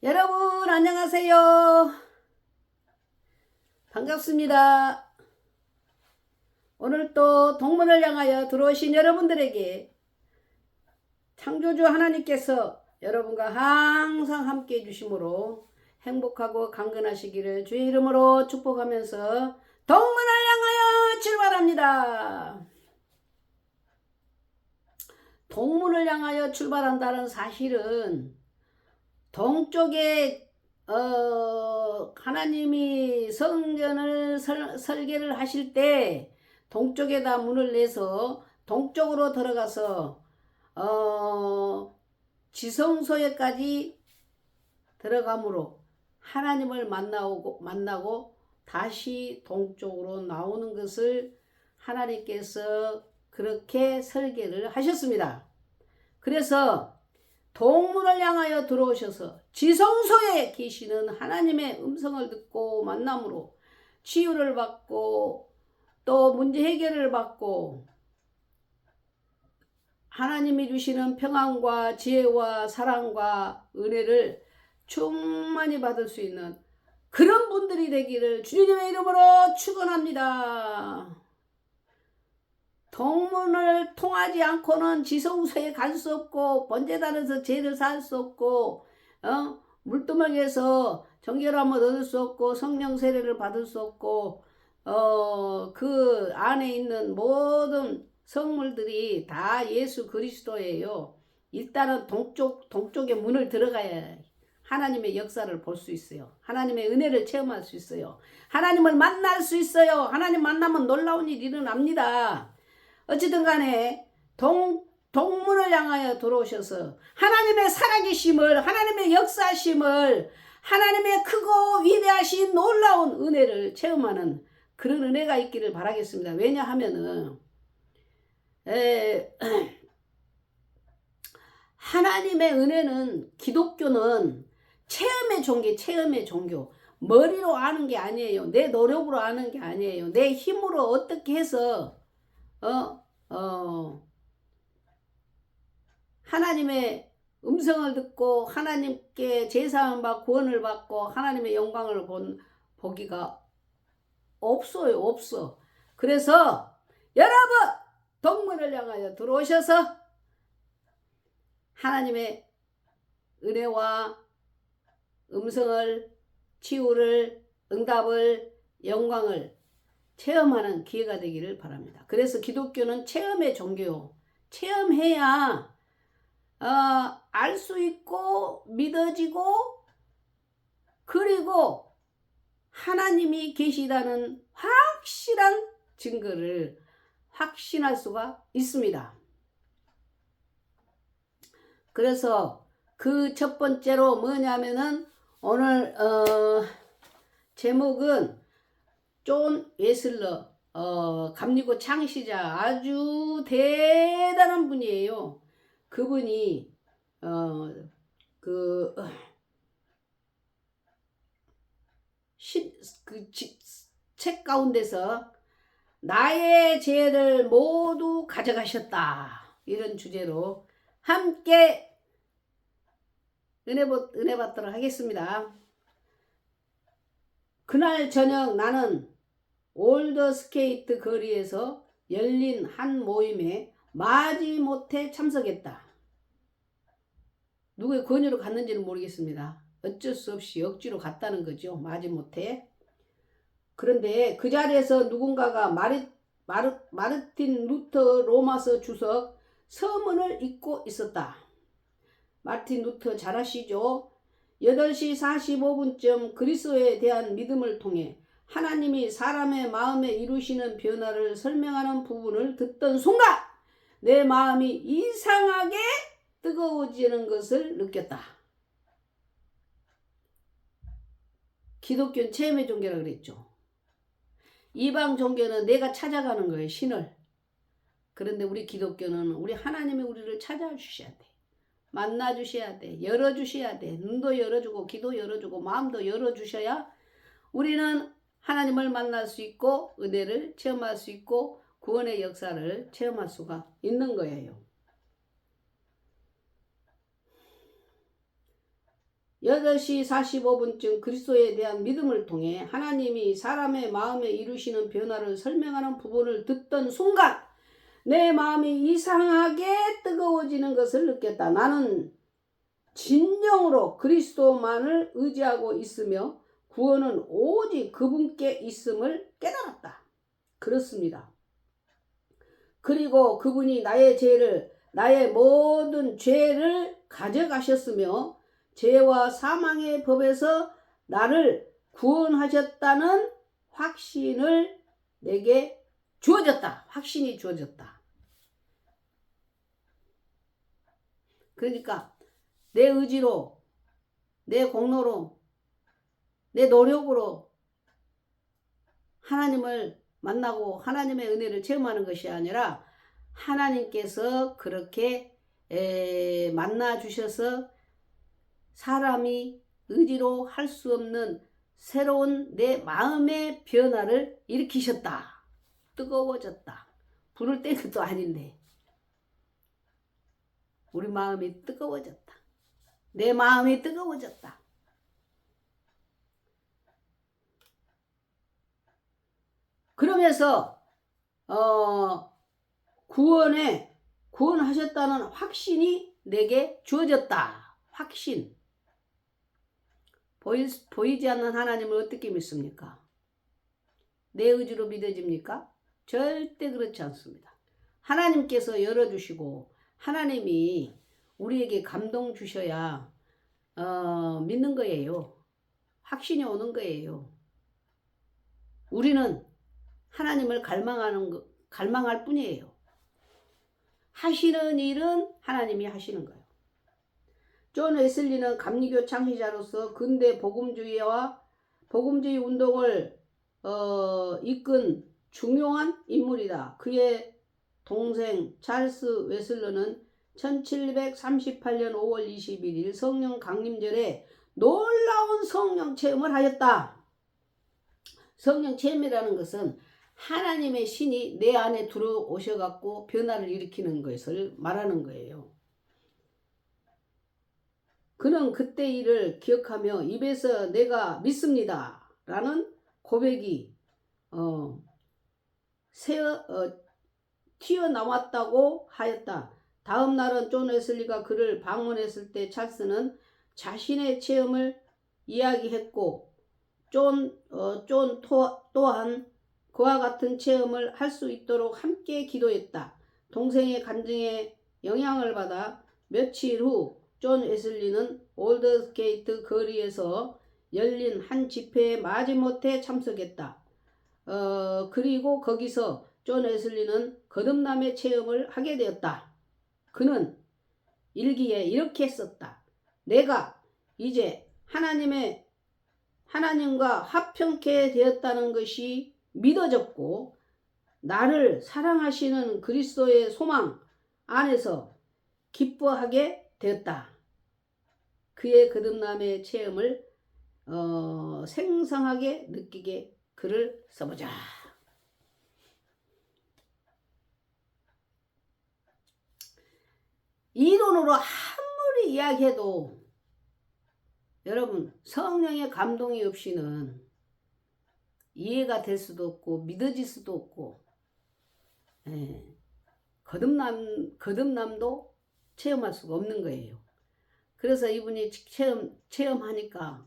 여러분 안녕하세요. 반갑습니다. 오늘 또 동문을 향하여 들어오신 여러분들에게 창조주 하나님께서 여러분과 항상 함께 해주심으로 행복하고 강건하시기를 주의 이름으로 축복하면서 동문을 향하여 출발합니다. 동문을 향하여 출발한다는 사실은 동쪽에 하나님이 성전을 설계를 하실 때 동쪽에다 문을 내서 동쪽으로 들어가서 지성소에까지 들어가므로 하나님을 만나고 다시 동쪽으로 나오는 것을 하나님께서 그렇게 설계를 하셨습니다. 그래서 동문을 향하여 들어오셔서 지성소에 계시는 하나님의 음성을 듣고 만남으로 치유를 받고 또 문제 해결을 받고 하나님이 주시는 평안과 지혜와 사랑과 은혜를 충만히 받을 수 있는 그런 분들이 되기를 주님의 이름으로 축원합니다. 동문을 통하지 않고는 지성소에 갈 수 없고 번제단에서 죄를 살 수 없고 물두멍에서 정결함을 얻을 수 없고 성령 세례를 받을 수 없고 그 안에 있는 모든 성물들이 다 예수 그리스도예요. 일단은 동쪽의 문을 들어가야 하나님의 역사를 볼 수 있어요. 하나님의 은혜를 체험할 수 있어요. 하나님을 만날 수 있어요. 하나님 만나면 놀라운 일이 일어납니다. 어찌든 간에 동문을 향하여 들어오셔서 하나님의 살아계심을, 하나님의 역사심을, 하나님의 크고 위대하신 놀라운 은혜를 체험하는 그런 은혜가 있기를 바라겠습니다. 왜냐하면은 하나님의 은혜는, 기독교는 체험의 종교. 머리로 아는 게 아니에요. 내 노력으로 아는 게 아니에요. 내 힘으로 어떻게 해서 하나님의 음성을 듣고 하나님께 제사함 받고 구원을 받고 하나님의 영광을 보기가 없어. 그래서 여러분 동문을 향하여 들어오셔서 하나님의 은혜와 음성을, 치유를, 응답을, 영광을 체험하는 기회가 되기를 바랍니다. 그래서 기독교는 체험의 종교요. 체험해야 알 수 있고 믿어지고 그리고 하나님이 계시다는 확실한 증거를 확신할 수가 있습니다. 그래서 그 첫 번째로 뭐냐면은 오늘 제목은 존 웨슬러 감리교 창시자 아주 대단한 분이에요. 그분이 책 가운데서 나의 죄를 모두 가져가셨다 이런 주제로 함께 은혜 받도록 하겠습니다. 그날 저녁 나는 올드스케이트 거리에서 열린 한 모임에 마지못해 참석했다. 누구의 권유로 갔는지는 모르겠습니다. 어쩔 수 없이 억지로 갔다는 거죠. 마지못해. 그런데 그 자리에서 누군가가 마르틴 루터 로마서 주석 서문을 읽고 있었다. 마르틴 루터 잘 아시죠? 8시 45분쯤 그리스도에 대한 믿음을 통해 하나님이 사람의 마음에 이루시는 변화를 설명하는 부분을 듣던 순간 내 마음이 이상하게 뜨거워지는 것을 느꼈다. 기독교는 체험의 종교라고 그랬죠. 이방 종교는 내가 찾아가는 거예요. 신을. 그런데 우리 기독교는 우리 하나님이 우리를 찾아주셔야 돼. 만나주셔야 돼. 열어주셔야 돼. 눈도 열어주고 귀도 열어주고 마음도 열어주셔야 우리는 하나님을 만날 수 있고 은혜를 체험할 수 있고 구원의 역사를 체험할 수가 있는 거예요. 8시 45분쯤 그리스도에 대한 믿음을 통해 하나님이 사람의 마음에 이루시는 변화를 설명하는 부분을 듣던 순간 내 마음이 이상하게 뜨거워지는 것을 느꼈다. 나는 진정으로 그리스도만을 의지하고 있으며 구원은 오직 그분께 있음을 깨달았다. 그렇습니다. 그리고 그분이 나의 모든 죄를 가져가셨으며 죄와 사망의 법에서 나를 구원하셨다는 확신을 내게 주어졌다. 확신이 주어졌다. 그러니까 내 의지로, 내 공로로, 내 노력으로 하나님을 만나고 하나님의 은혜를 체험하는 것이 아니라 하나님께서 그렇게 만나 주셔서 사람이 의지로 할 수 없는 새로운 내 마음의 변화를 일으키셨다. 뜨거워졌다. 불을 뗀 것도 아닌데 우리 마음이 뜨거워졌다. 내 마음이 뜨거워졌다. 그러면서 구원하셨다는 확신이 내게 주어졌다. 확신. 보이지 않는 하나님을 어떻게 믿습니까? 내 의지로 믿어집니까? 절대 그렇지 않습니다. 하나님께서 열어주시고 하나님이 우리에게 감동 주셔야 믿는 거예요. 확신이 오는 거예요. 우리는 하나님을 갈망할 뿐이에요. 하시는 일은 하나님이 하시는 거예요. 존 웨슬리는 감리교 창시자로서 근대 복음주의 운동을 이끈 중요한 인물이다. 그의 동생 찰스 웨슬러는 1738년 5월 21일 성령 강림절에 놀라운 성령 체험을 하였다. 성령 체험이라는 것은 하나님의 신이 내 안에 들어오셔갖고 변화를 일으키는 것을 말하는 거예요. 그는 그때 일을 기억하며 입에서 내가 믿습니다 라는 고백이 튀어나왔다고 하였다. 다음 날은 존 웨슬리가 그를 방문했을 때 찰스는 자신의 체험을 이야기했고 존 또한 그와 같은 체험을 할 수 있도록 함께 기도했다. 동생의 간증에 영향을 받아 며칠 후 존 웨슬리는 올드게이트 거리에서 열린 한 집회에 마지못해 참석했다. 그리고 거기서 존 웨슬리는 거듭남의 체험을 하게 되었다. 그는 일기에 이렇게 썼다. 내가 이제 하나님과 화평케 되었다는 것이 믿어졌고 나를 사랑하시는 그리스도의 소망 안에서 기뻐하게 되었다. 그의 거듭남의 체험을 생생하게 느끼게 글을 써보자. 이론으로 아무리 이야기해도 여러분 성령의 감동이 없이는 이해가 될 수도 없고 믿어질 수도 없고 거듭남도 체험할 수가 없는 거예요. 그래서 이분이 체험하니까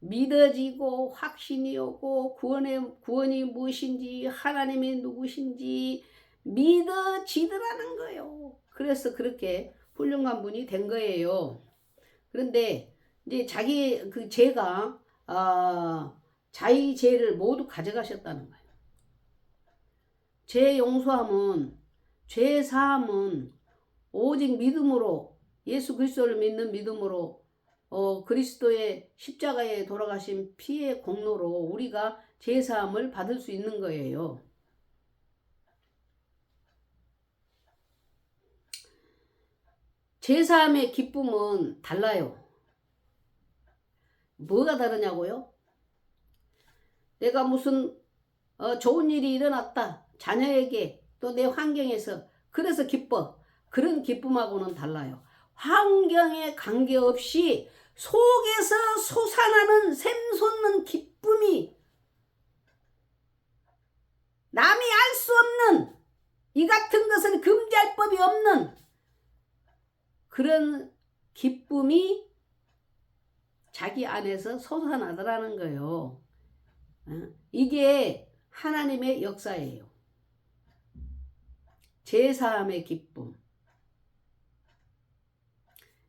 믿어지고 확신이 오고 구원이 무엇인지 하나님이 누구신지 믿어지더라는 거예요. 그래서 그렇게 훌륭한 분이 된 거예요. 그런데 이제 죄가 자기 죄를 모두 가져가셨다는 거예요. 죄 용서함은 죄 사함은 오직 믿음으로 예수 그리스도를 믿는 믿음으로 그리스도의 십자가에 돌아가신 피의 공로로 우리가 죄 사함을 받을 수 있는 거예요. 죄 사함의 기쁨은 달라요. 뭐가 다르냐고요? 내가 무슨 좋은 일이 일어났다. 자녀에게 또 내 환경에서 그래서 기뻐. 그런 기쁨하고는 달라요. 환경에 관계없이 속에서 솟아나는 샘솟는 기쁨이 남이 알 수 없는, 이 같은 것은 금지할 법이 없는 그런 기쁨이 자기 안에서 솟아나더라는 거예요. 이게 하나님의 역사예요. 제사함의 기쁨.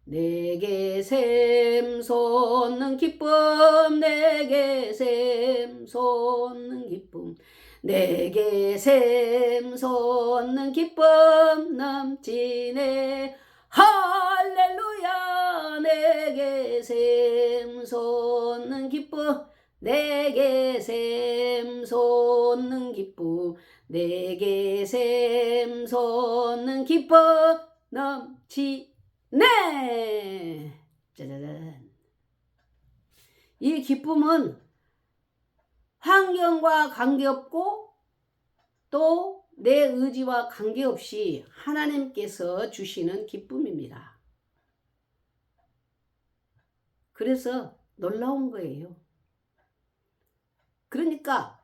내게 샘솟는 기쁨, 내게 샘솟는 기쁨, 내게 샘솟는 기쁨 넘치네. 할렐루야. 내게 샘솟는 기쁨, 내게 샘솟는 기쁨, 내게 샘솟는 기쁨 넘치네. 짜자잔. 이 기쁨은 환경과 관계없고 또 내 의지와 관계없이 하나님께서 주시는 기쁨입니다. 그래서 놀라운 거예요. 그러니까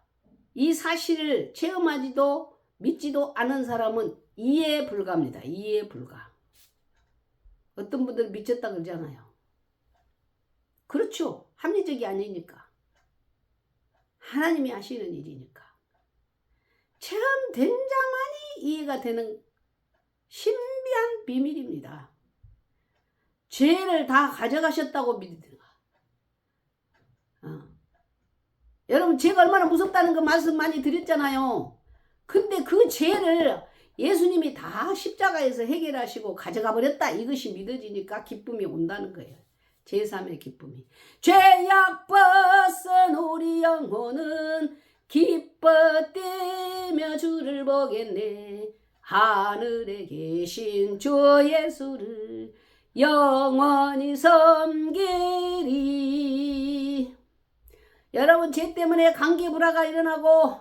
이 사실을 체험하지도 믿지도 않은 사람은 이해에 불과합니다. 이해에 불과. 어떤 분들은 미쳤다 그러잖아요. 그렇죠. 합리적이 아니니까. 하나님이 하시는 일이니까. 체험된 자만이 이해가 되는 신비한 비밀입니다. 죄를 다 가져가셨다고 믿으든가. 여러분, 죄가 얼마나 무섭다는 그 말씀 많이 드렸잖아요. 근데 그 죄를 예수님이 다 십자가에서 해결하시고 가져가 버렸다. 이것이 믿어지니까 기쁨이 온다는 거예요. 제3의 기쁨이. 죄악 벗은 우리 영혼은 기뻐 뛰며 주를 보겠네. 하늘에 계신 주 예수를 영원히 섬기리. 여러분, 죄 때문에 관계불화가 일어나고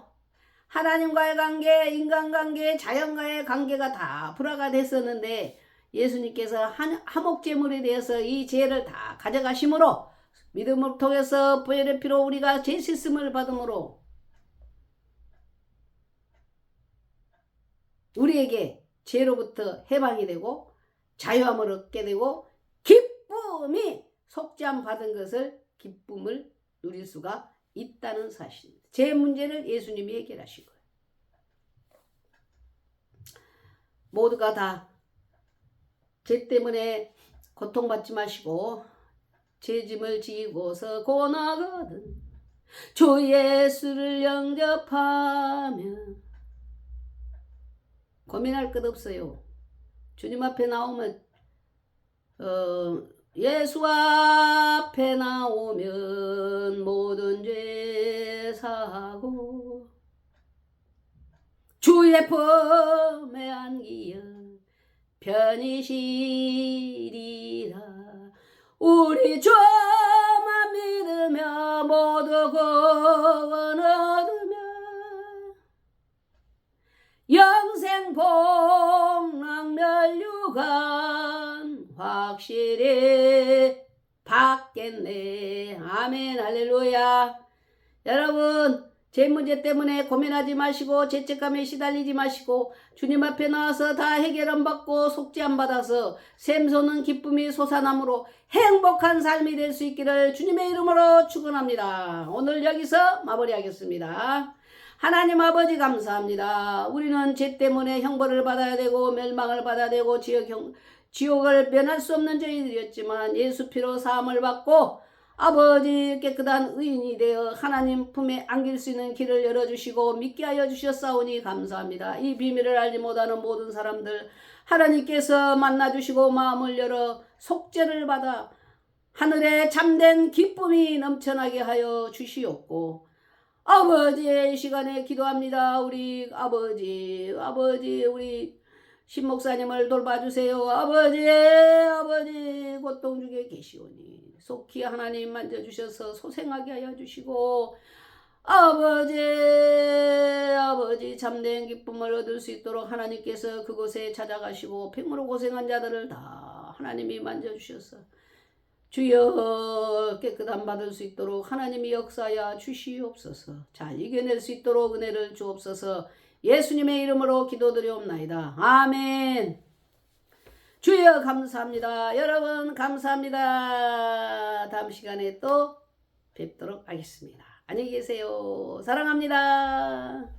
하나님과의 관계, 인간관계, 자연과의 관계가 다 불화가 됐었는데 예수님께서 화목제물에 대해서 이 죄를 다 가져가심으로 믿음을 통해서 부활의 피로 우리가 죄 씻음을 받음으로 우리에게 죄로부터 해방이 되고 자유함을 얻게 되고 기쁨이 속죄함 받은 것을 기쁨을 누릴 수가 있다는 사실입니다. 제 문제를 예수님이 해결하신 거예요. 모두가 다 죄 때문에 고통받지 마시고 죄 짐을 지고서 고나거든 주 예수를 영접하면 고민할 것 없어요. 주님 앞에 나오면 예수 앞에 나오면 모든 죄 사하고 주의 품에 안기어 편히 쉬리라. 우리 주만 믿으며 모두 구원 얻으며 영생 복락 멸류관 확실히 받겠네. 아멘 할렐루야. 여러분, 제 문제 때문에 고민하지 마시고 죄책감에 시달리지 마시고 주님 앞에 나와서 다 해결함 받고 속죄함 받아서 샘솟는 기쁨이 솟아나므로 행복한 삶이 될 수 있기를 주님의 이름으로 축원합니다. 오늘 여기서 마무리하겠습니다. 하나님 아버지 감사합니다. 우리는 죄 때문에 형벌을 받아야 되고 멸망을 받아야 되고 지옥을 면할 수 없는 죄인이었지만 예수 피로 사함을 받고 아버지 깨끗한 의인이 되어 하나님 품에 안길 수 있는 길을 열어주시고 믿게 하여 주셨사오니 감사합니다. 이 비밀을 알지 못하는 모든 사람들 하나님께서 만나주시고 마음을 열어 속죄를 받아 하늘에 참된 기쁨이 넘쳐나게 하여 주시옵고 아버지의 시간에 기도합니다. 우리 아버지 우리 신목사님을 돌봐주세요. 아버지 고통 중에 계시오니 속히 하나님 만져주셔서 소생하게 하여 주시고 아버지 참된 기쁨을 얻을 수 있도록 하나님께서 그곳에 찾아가시고 팽으로 고생한 자들을 다 하나님이 만져주셔서 주여 깨끗함 받을 수 있도록 하나님이 역사하여 주시옵소서. 잘 이겨낼 수 있도록 은혜를 주옵소서. 예수님의 이름으로 기도드리옵나이다. 아멘. 주여 감사합니다. 여러분 감사합니다. 다음 시간에 또 뵙도록 하겠습니다. 안녕히 계세요. 사랑합니다.